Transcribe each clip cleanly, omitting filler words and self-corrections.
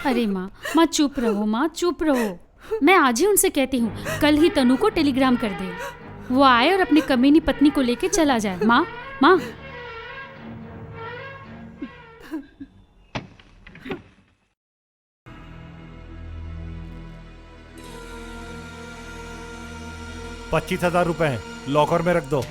अरे माँ, माँ चुप रहो, माँ चुप रहो। मैं आज ही उनसे कहती हूँ, कल ही तनु को टेलीग्राम कर दे, वो आए और अपनी कमीनी पत्नी को लेके चला जाए। माँ, माँ। ₹25,000 हैं, लॉकर में रख दो।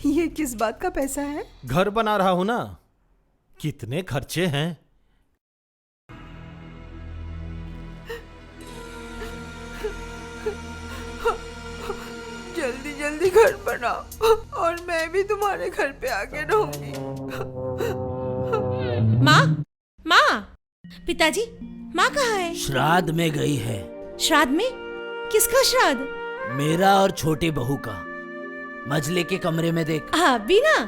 ये किस बात का पैसा है? घर बना रहा हूं ना। कितने खर्चे हैं। जल्दी जल्दी घर बनाओ और मैं भी तुम्हारे घर पे आके रहूंगी। माँ, माँ, पिताजी, माँ कहाँ है? श्राद्ध में गई है। श्राद्ध में? किसका श्राद्ध? मेरा और छोटी बहू का। मजले के कमरे में देख। हाँ, बीना।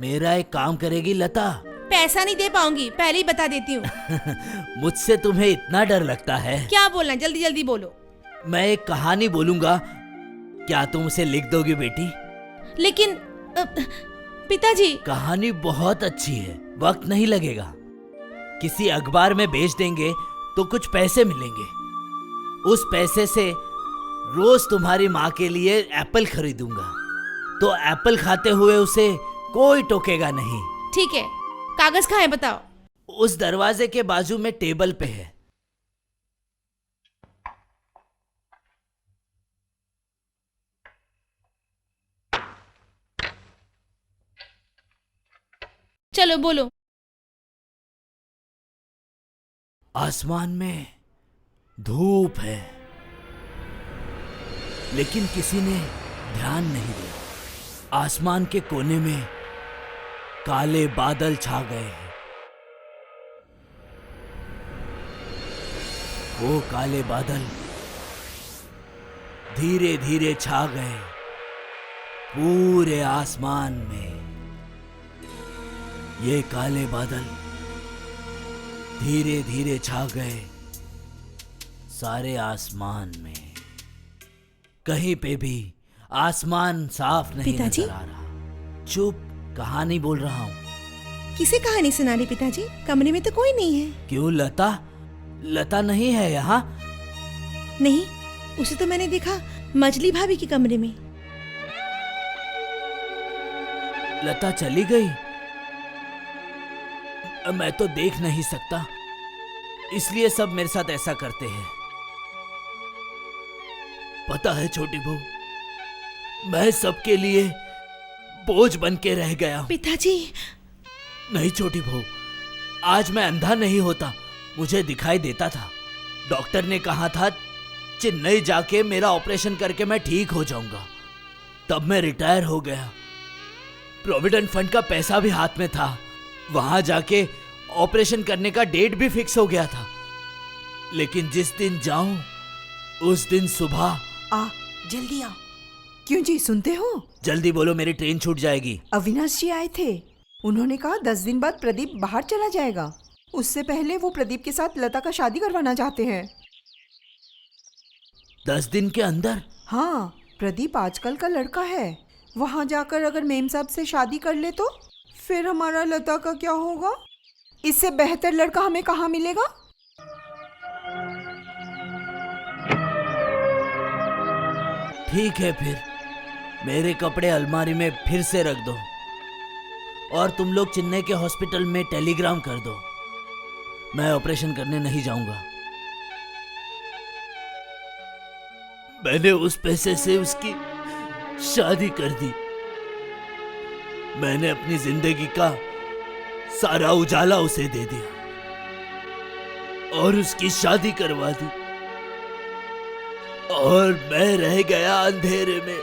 मेरा एक काम करेगी लता? पैसा नहीं दे पाऊंगी, पहले ही बता देती हूँ। मुझसे तुम्हें इतना डर लगता है? क्या बोलना, जल्दी जल्दी बोलो। मैं एक कहानी बोलूंगा, क्या तुम उसे लिख दोगी बेटी? लेकिन पिताजी। कहानी बहुत अच्छी है, वक्त नहीं लगेगा। किसी अखबार में बेच देंगे तो कुछ पैसे मिलेंगे। उस पैसे से रोज तुम्हारी माँ के लिए एप्पल खरीदूंगा, तो एप्पल खाते हुए उसे कोई टोकेगा नहीं। ठीक है, कागज कहाँ है बताओ? उस दरवाजे के बाजू में टेबल पे है। चलो बोलो। आसमान में धूप है, लेकिन किसी ने ध्यान नहीं दिया। आसमान के कोने में काले बादल छा गए हैं। वो काले बादल धीरे धीरे छा गए पूरे आसमान में। ये काले बादल धीरे धीरे छा गए सारे आसमान में। कहीं पे भी आसमान साफ नहीं पिताजी? नजर आ रहा। चुप, कहानी बोल रहा हूँ। किसे कहानी सुना रही पिताजी? कमरे में तो कोई नहीं है। क्यों लता? लता नहीं है यहाँ? नहीं, उसे तो मैंने देखा मजली भाभी के कमरे में। लता चली गई? मैं तो देख नहीं सकता, इसलिए सब मेरे साथ ऐसा करते हैं। पता है छोटी बहू, मैं सबके लिए बोझ बन के रह गया हूं। पिताजी। नहीं छोटी बहू, आज मैं अंधा नहीं होता, मुझे दिखाई देता था। डॉक्टर ने कहा था चेन्नई जाके मेरा ऑपरेशन करके मैं ठीक हो जाऊंगा। तब मैं रिटायर हो गया। प्रोविडेंट फंड का पैसा भी हाथ में था। वहां जाके ऑपरेशन करने का डेट भी फिक्स हो गया था। लेकिन जिस दिन जाऊं उस दिन सुबह। जल्दी आओ। क्यों जी, सुनते हो? जल्दी बोलो, मेरी ट्रेन छूट जाएगी। अविनाश जी आए थे, उन्होंने कहा 10 दिन बाद प्रदीप बाहर चला जाएगा। उससे पहले वो प्रदीप के साथ लता का शादी करवाना चाहते हैं। 10 दिन के अंदर? हाँ, प्रदीप आजकल का लड़का है। वहां जाकर अगर मेम साहब से शादी कर ले तो फिर हमारा लता का क्या होगा? इससे बेहतर लड़का हमें कहाँ मिलेगा? ठीक है, फिर मेरे कपड़े अलमारी में फिर से रख दो और तुम लोग चेन्नई के हॉस्पिटल में टेलीग्राम कर दो। मैं ऑपरेशन करने नहीं जाऊंगा। मैंने उस पैसे से उसकी शादी कर दी। मैंने अपनी जिंदगी का सारा उजाला उसे दे दिया और उसकी शादी करवा दी, और मैं रह गया अंधेरे में।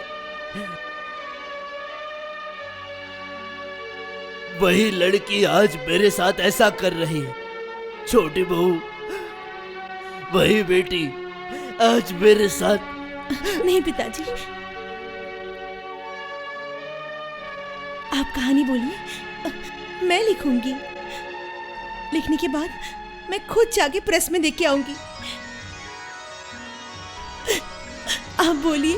वही लड़की आज मेरे साथ ऐसा कर रही है। छोटी बहू, वही बेटी आज मेरे साथ। नहीं पिताजी, आप कहानी बोलिए, मैं लिखूंगी। लिखने के बाद मैं खुद जाके प्रेस में देख के आऊंगी। आप बोलिए।